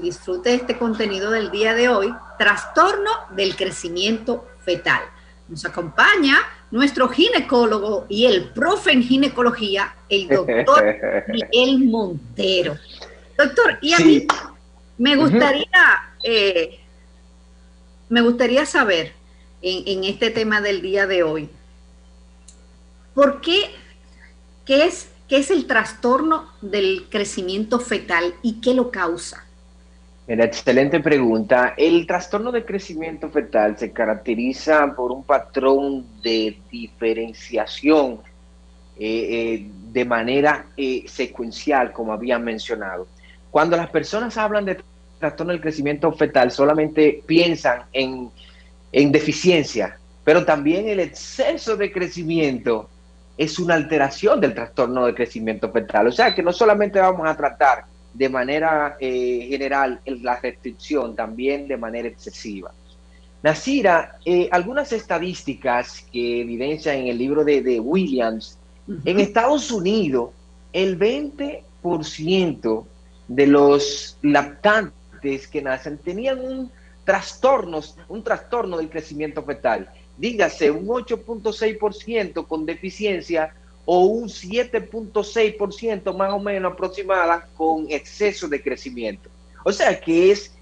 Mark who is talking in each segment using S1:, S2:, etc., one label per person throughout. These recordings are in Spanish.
S1: disfrute este contenido del día de hoy, trastorno del crecimiento fetal. Nos acompaña nuestro ginecólogo y el profe en ginecología, el doctor Miguel Montero. Doctor, y a mí
S2: Sí.
S1: me
S2: Ujú.
S1: gustaría, me gustaría saber en este tema del día de hoy, ¿por qué, qué es el trastorno del crecimiento fetal y qué lo causa?
S2: Mira, excelente pregunta. El trastorno de crecimiento fetal se caracteriza por un patrón de diferenciación de manera secuencial, como había mencionado. Cuando las personas hablan de trastorno del crecimiento fetal, solamente piensan en deficiencia, pero también el exceso de crecimiento es una alteración del trastorno de crecimiento fetal. O sea que no solamente vamos a tratar de manera general la restricción, también de manera excesiva. Nasira, algunas estadísticas que evidencian en el libro de Williams,
S1: Uh
S2: en
S1: -huh.
S2: Estados Unidos, el 20% de los lactantes que nacen tenían un trastorno del crecimiento fetal. Dígase, un 8.6% con deficiencia o un 7.6% más o menos aproximada con exceso de crecimiento. O sea que es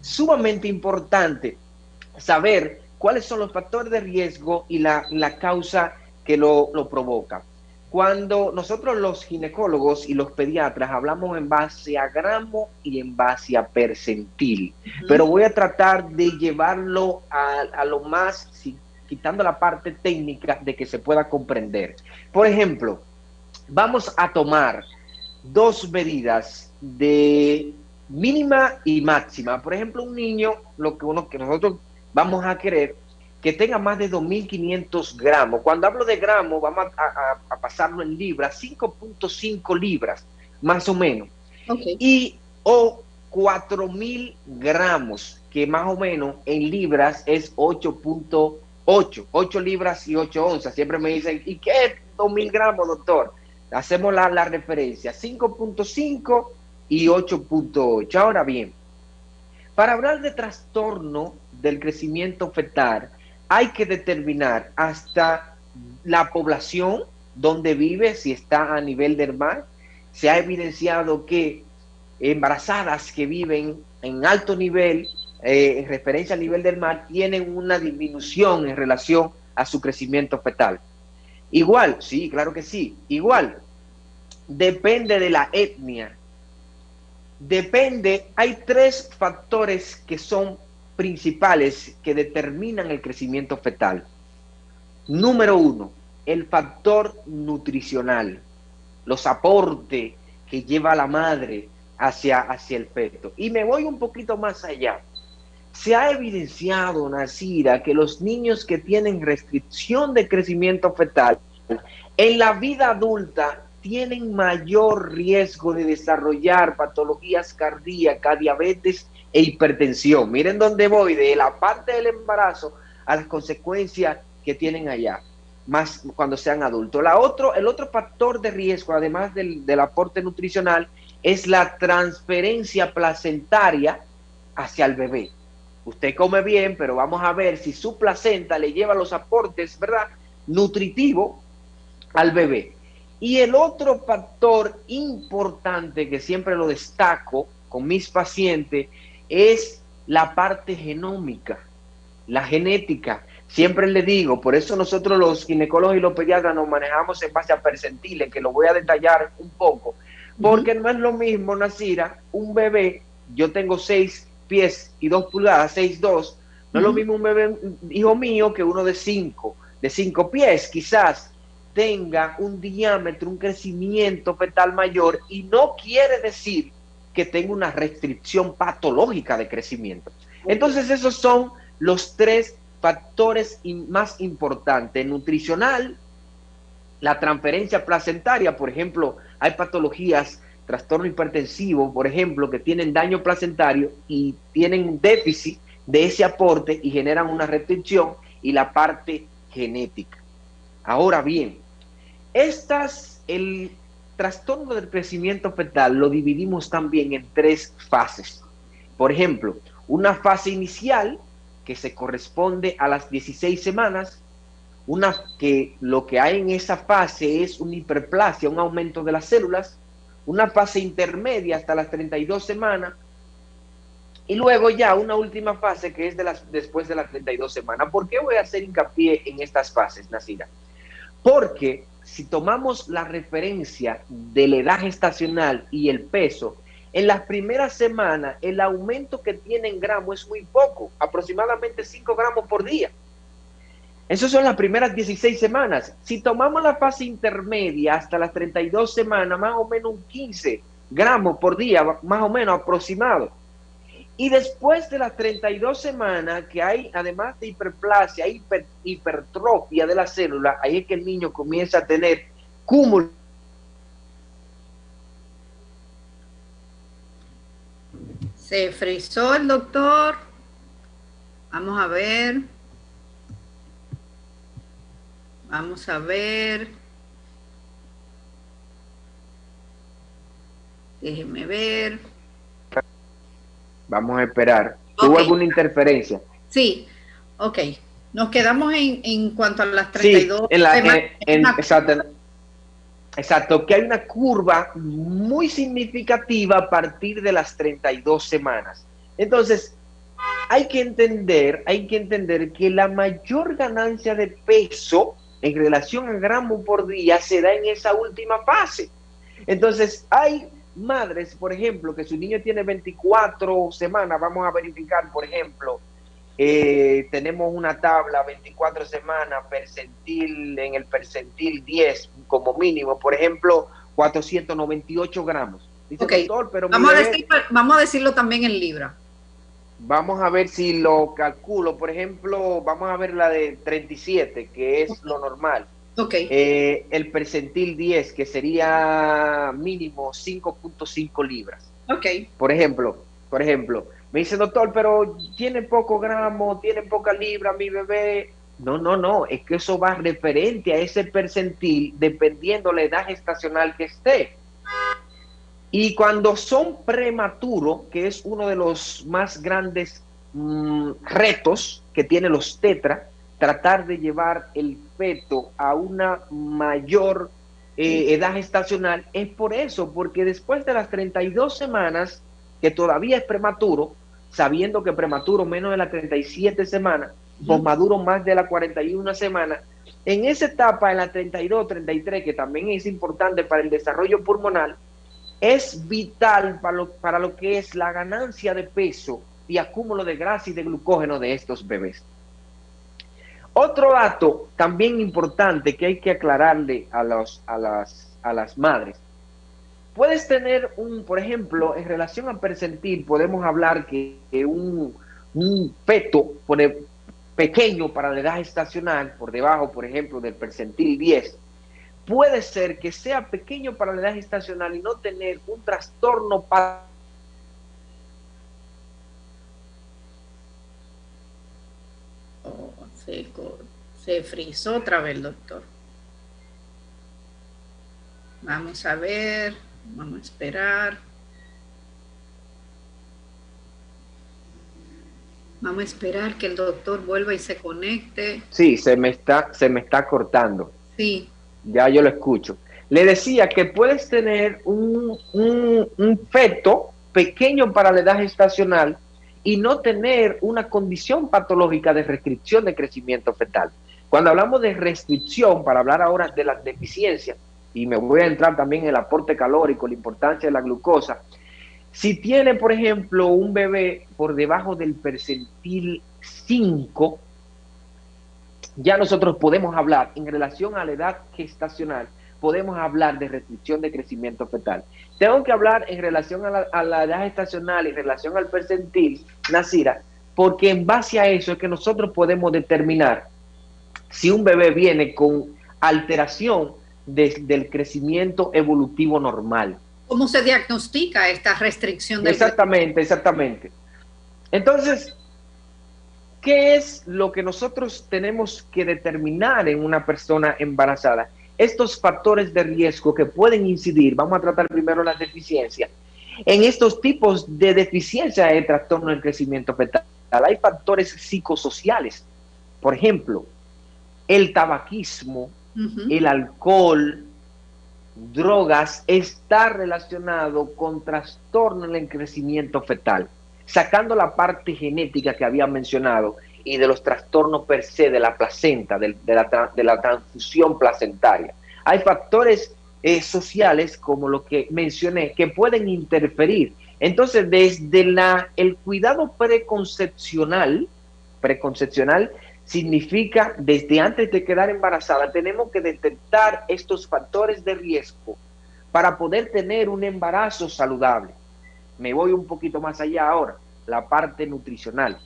S2: sumamente importante saber cuáles son los factores de riesgo y la causa que lo provoca. Cuando nosotros los ginecólogos y los pediatras hablamos en base a gramo y en base a percentil,
S1: Uh -huh.
S2: pero voy a tratar de llevarlo a lo más, quitando la parte técnica de que se pueda comprender. Por ejemplo, vamos a tomar dos medidas de mínima y máxima. Por ejemplo, un niño, que nosotros vamos a querer que tenga más de 2.500 gramos. Cuando hablo de gramos, vamos a pasarlo en libras, 5.5 libras, más o menos.
S1: Okay.
S2: Y o 4.000 gramos, que más o menos en libras es 8 libras y 8 onzas. Siempre me dicen, ¿y qué es 2.000 gramos, doctor? Hacemos la referencia, 5.5 y 8.8. Ahora bien, para hablar de trastorno del crecimiento fetal, hay que determinar hasta la población donde vive, si está a nivel del mar. Se ha evidenciado que embarazadas que viven en alto nivel, en referencia al nivel del mar, tienen una disminución en relación a su crecimiento fetal. Igual, sí, claro que sí, igual, depende de la etnia. Depende, hay tres factores que son principales que determinan el crecimiento fetal. Número uno, el factor nutricional, los aportes que lleva la madre hacia el feto. Y me voy un poquito más allá. Se ha evidenciado, Nasira, que los niños que tienen restricción de crecimiento fetal en la vida adulta tienen mayor riesgo de desarrollar patologías cardíacas, diabetes e hipertensión. Miren dónde voy, de la parte del embarazo a las consecuencias que tienen allá, más cuando sean adultos. El otro factor de riesgo, además del aporte nutricional, es la transferencia placentaria hacia el bebé. Usted come bien, pero vamos a ver si su placenta le lleva los aportes, ¿verdad?, nutritivos al bebé. Y el otro factor importante que siempre lo destaco con mis pacientes es la parte genómica, la genética. Siempre le digo, por eso nosotros los ginecólogos y los pediatras nos manejamos en base a percentiles, que lo voy a detallar un poco,
S1: Uh -huh.
S2: porque no es lo mismo, Nasira, un bebé, yo tengo 6 pies y 2 pulgadas, 6'2", no
S1: Uh
S2: es lo
S1: -huh.
S2: mismo un bebé, hijo mío, que uno de 5 pies, quizás tenga un diámetro, un crecimiento fetal mayor, y no quiere decir que tenga una restricción patológica de crecimiento.
S1: Okay.
S2: Entonces esos son los tres factores más importantes: nutricional, la transferencia placentaria. Por ejemplo, hay patologías, trastorno hipertensivo, por ejemplo, que tienen daño placentario y tienen un déficit de ese aporte y generan una restricción, y la parte genética. Ahora bien, el trastorno del crecimiento fetal lo dividimos también en tres fases. Por ejemplo, una fase inicial que se corresponde a las 16 semanas, que lo que hay en esa fase es una hiperplasia, un aumento de las células, una fase intermedia hasta las 32 semanas, y luego ya una última fase que es después de las 32 semanas. ¿Por qué voy a hacer hincapié en estas fases, Nasira? Porque si tomamos la referencia de la edad gestacional y el peso, en las primeras semanas el aumento que tiene en gramos es muy poco, aproximadamente 5 gramos por día. Esas son las primeras 16 semanas. Si tomamos la fase intermedia hasta las 32 semanas, más o menos un 15 gramos por día, más o menos aproximado. Y después de las 32 semanas, que hay, además de hiperplasia, hipertrofia de la célula, ahí es que el niño comienza a tener cúmulo.
S1: Se frizó el doctor. Vamos a ver. Vamos a ver. Déjenme ver.
S2: Vamos a esperar. ¿Tuvo alguna interferencia?
S1: Sí, ok. Nos quedamos en cuanto a las 32
S2: semanas. Exacto, que hay una curva muy significativa a partir de las 32 semanas. Entonces, hay que entender que la mayor ganancia de peso en relación a gramos por día se da en esa última fase. Entonces, hay madres, por ejemplo, que su niño tiene 24 semanas, vamos a verificar, por ejemplo, tenemos una tabla, 24 semanas, en el percentil 10 como mínimo, por ejemplo, 498 gramos. Dice,
S1: okay.
S2: Doctor, pero
S1: vamos a decirlo también en libra.
S2: Vamos a ver si lo calculo, por ejemplo, vamos a ver la de 37, que es lo normal.
S1: Okay.
S2: El percentil 10, que sería mínimo 5.5 libras.
S1: Okay.
S2: Por ejemplo, me dice, doctor, pero tiene poco gramo, tiene poca libra mi bebé. No, es que eso va referente a ese percentil dependiendo la edad gestacional que esté. Y cuando son prematuros, que es uno de los más grandes retos que tienen los tetra, tratar de llevar el feto a una mayor edad gestacional, es por eso, porque después de las 32 semanas, que todavía es prematuro, sabiendo que prematuro menos de las 37 semanas, posmaduro más de las 41 semanas, en esa etapa, en la 32, 33, que también es importante para el desarrollo pulmonar, es vital para lo que es la ganancia de peso y acúmulo de grasa y de glucógeno de estos bebés. Otro dato también importante que hay que aclararle a las madres. Puedes tener por ejemplo, en relación al percentil, podemos hablar que un feto pequeño para la edad gestacional, por debajo, por ejemplo, del percentil 10, puede ser que sea pequeño para la edad gestacional y no tener un trastorno
S1: se frizó otra vez el doctor. Vamos a ver, vamos a esperar. Vamos a esperar que el doctor vuelva y se conecte.
S2: Sí, se me está cortando.
S1: Sí.
S2: Ya yo lo escucho. Le decía que puedes tener un feto pequeño para la edad gestacional y no tener una condición patológica de restricción de crecimiento fetal. Cuando hablamos de restricción, para hablar ahora de las deficiencias, y me voy a entrar también en el aporte calórico, la importancia de la glucosa, si tiene, por ejemplo, un bebé por debajo del percentil 5, ya nosotros podemos hablar, en relación a la edad gestacional, podemos hablar de restricción de crecimiento fetal. Tengo que hablar en relación a la edad gestacional y en relación al percentil, Nasira, porque en base a eso es que nosotros podemos determinar si un bebé viene con alteración del crecimiento evolutivo normal.
S1: ¿Cómo se diagnostica esta restricción del
S2: Exactamente. Entonces, ¿qué es lo que nosotros tenemos que determinar en una persona embarazada? Estos factores de riesgo que pueden incidir, vamos a tratar primero las deficiencias, En estos tipos de deficiencia de trastorno del crecimiento fetal hay factores psicosociales. Por ejemplo, el tabaquismo, el alcohol, drogas, está relacionado con trastorno en el crecimiento fetal, sacando la parte genética que había mencionado y de los trastornos per se de la placenta, de la transfusión placentaria. Hay factores sociales, como lo que mencioné, que pueden interferir. Entonces, desde el cuidado preconcepcional significa desde antes de quedar embarazada, tenemos que detectar estos factores de riesgo para poder tener un embarazo saludable. Me voy un poquito más allá ahora, la parte nutricional.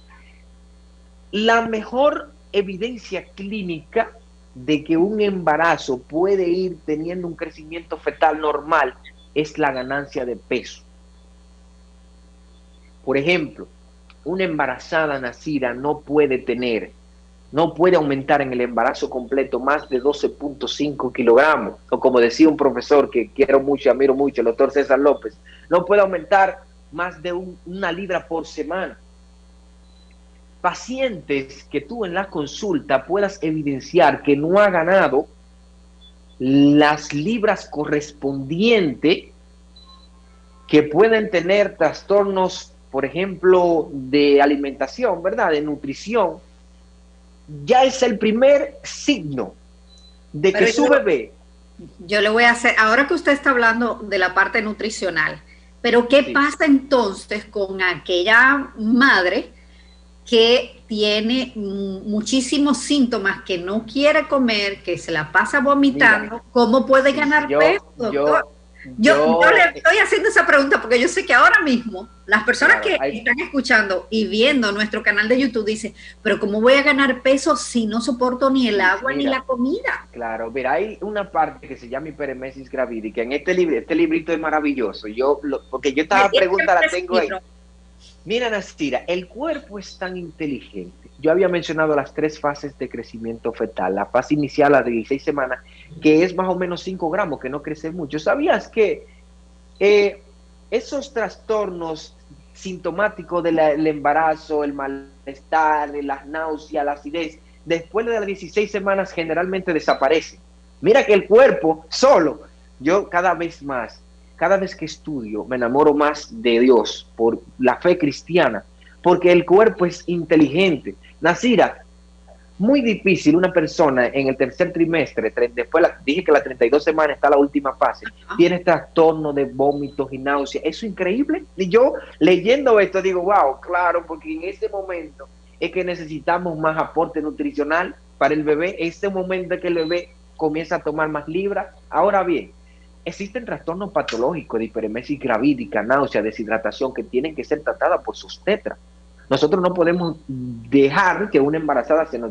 S2: La mejor evidencia clínica de que un embarazo puede ir teniendo un crecimiento fetal normal es la ganancia de peso. Por ejemplo, una embarazada nacida no puede aumentar en el embarazo completo más de 12.5 kilogramos, o como decía un profesor que quiero mucho y admiro mucho, el doctor César López, no puede aumentar más de una libra por semana. Pacientes que tú en la consulta puedas evidenciar que no ha ganado las libras correspondientes, que pueden tener trastornos, por ejemplo, de alimentación, ¿verdad?, de nutrición, ya es el primer signo de que su bebé...
S1: Yo le voy a hacer, ahora que usted está hablando de la parte nutricional, pero ¿qué pasa entonces con aquella madre que tiene muchísimos síntomas, que no quiere comer, que se la pasa vomitando? Mira, ¿cómo puede ganar peso, doctor? Yo le estoy haciendo esa pregunta porque yo sé que ahora mismo las personas que están escuchando y viendo nuestro canal de YouTube dicen, pero ¿cómo voy a ganar peso si no soporto ni el agua ni la comida?
S2: Claro, mira, hay una parte que se llama hiperemesis gravídica. En este librito es maravilloso. Porque yo esta pregunta la tengo ahí. Mira, Nasira, el cuerpo es tan inteligente. Yo había mencionado las 3 fases de crecimiento fetal. La fase inicial, la de 16 semanas, que es más o menos 5 gramos, que no crece mucho. ¿Sabías que esos trastornos sintomáticos del embarazo, el malestar, las náuseas, la acidez, después de las 16 semanas generalmente desaparecen? Mira que el cuerpo solo, yo cada vez que estudio, me enamoro más de Dios por la fe cristiana, porque el cuerpo es inteligente. Nasira, muy difícil una persona en el tercer trimestre, después dije que la 32 semanas está la última fase, tiene trastorno de vómitos y náuseas. Eso es increíble. Y yo leyendo esto digo, wow, claro, porque en ese momento es que necesitamos más aporte nutricional para el bebé. Ese momento es que el bebé comienza a tomar más libras. Ahora bien, existen trastornos patológicos de hiperemesis gravídica, náusea, deshidratación, que tienen que ser tratadas por sus tetras. Nosotros no podemos dejar que una embarazada tenga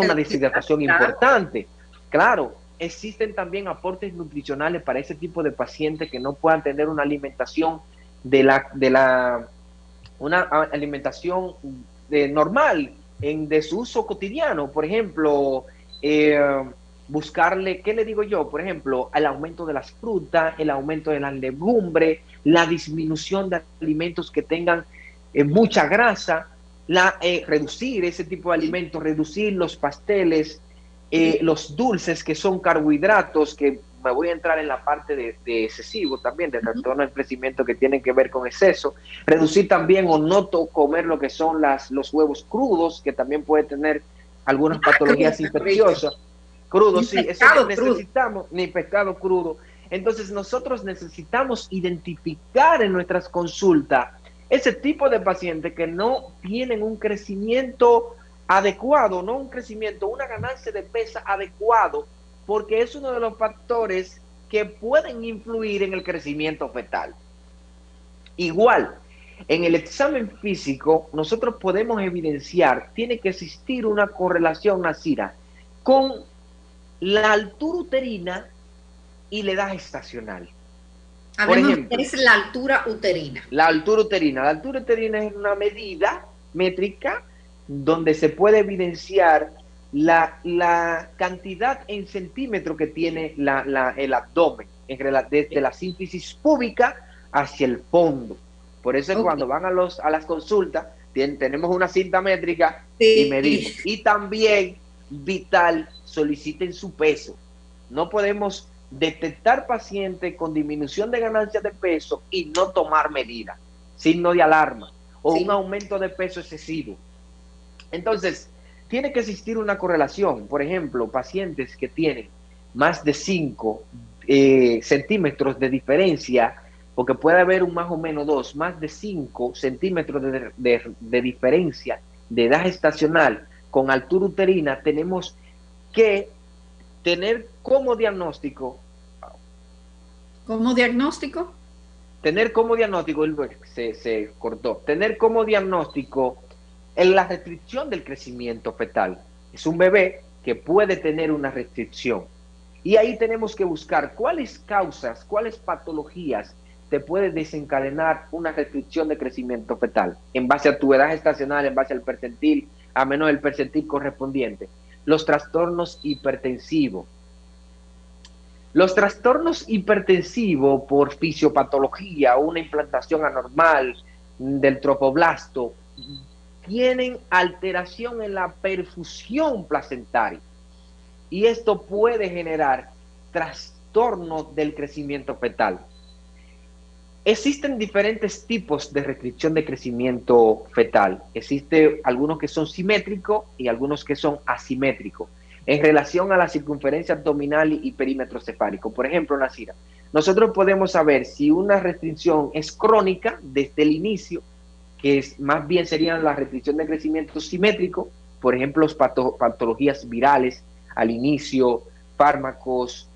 S2: una deshidratación importante. Claro, existen también aportes nutricionales para ese tipo de pacientes que no puedan tener una alimentación una alimentación normal de su uso cotidiano. Por ejemplo, buscarle, ¿qué le digo yo? Por ejemplo, el aumento de las frutas, el aumento de las legumbres, la disminución de alimentos que tengan mucha grasa, reducir ese tipo de alimentos, reducir los pasteles, los dulces, que son carbohidratos, que me voy a entrar en la parte de excesivo también, de trastorno del crecimiento que tienen que ver con exceso. Reducir también o no comer lo que son los huevos crudos, que también puede tener algunas patologías infecciosas. Crudo, sí, eso que necesitamos, ni pescado crudo. Entonces nosotros necesitamos identificar en nuestras consultas ese tipo de pacientes que no tienen un crecimiento adecuado, no un crecimiento, una ganancia de peso adecuado, porque es uno de los factores que pueden influir en el crecimiento fetal. Igual, en el examen físico, nosotros podemos evidenciar, tiene que existir una correlación, Nasira, con la altura uterina y la edad gestacional.
S1: Por ejemplo, ¿qué es la altura uterina?
S2: La altura uterina. La altura uterina es una medida métrica donde se puede evidenciar la cantidad en centímetros que tiene el abdomen, desde la sínfisis púbica hacia el fondo. Por eso es cuando van a las consultas, tenemos una cinta métrica y medimos. Y también vital, soliciten su peso. No podemos detectar pacientes con disminución de ganancia de peso y no tomar medidas, signo de alarma, o un aumento de peso excesivo. Entonces, tiene que existir una correlación. Por ejemplo, pacientes que tienen más de 5 centímetros de diferencia, porque puede haber un más o menos 2, más de 5 centímetros de diferencia de edad gestacional con altura uterina, tenemos que tener como diagnóstico.
S1: ¿Cómo diagnóstico?
S2: Tener como diagnóstico, se cortó, tener como diagnóstico en la restricción del crecimiento fetal. Es un bebé que puede tener una restricción. Y ahí tenemos que buscar cuáles causas, cuáles patologías te puede desencadenar una restricción de crecimiento fetal en base a tu edad gestacional, en base al percentil, a menos del percentil correspondiente. Los trastornos hipertensivos. Los trastornos hipertensivos por fisiopatología o una implantación anormal del tropoblasto tienen alteración en la perfusión placentaria y esto puede generar trastorno del crecimiento fetal. Existen diferentes tipos de restricción de crecimiento fetal. Existen algunos que son simétricos y algunos que son asimétricos en relación a la circunferencia abdominal y perímetro cefálico. Por ejemplo, Nacira, nosotros podemos saber si una restricción es crónica desde el inicio, que más bien serían la restricción de crecimiento simétrico, por ejemplo, patologías virales al inicio, fármacos,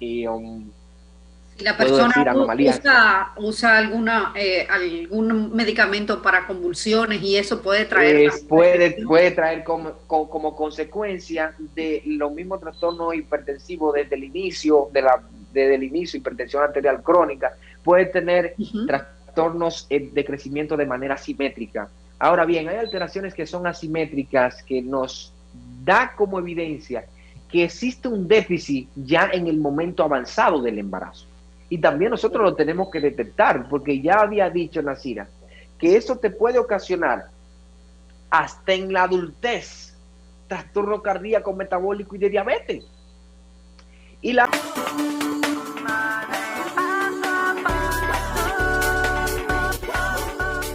S1: si la persona usa algún medicamento para convulsiones y eso puede traer...
S2: puede traer como consecuencia de los mismos trastornos hipertensivos desde el inicio, hipertensión arterial crónica, puede tener trastornos de crecimiento de manera simétrica. Ahora bien, hay alteraciones que son asimétricas que nos da como evidencia que existe un déficit ya en el momento avanzado del embarazo. Y también nosotros lo tenemos que detectar, porque ya había dicho Nacira, que eso te puede ocasionar hasta en la adultez trastorno cardíaco, metabólico y de diabetes. Y la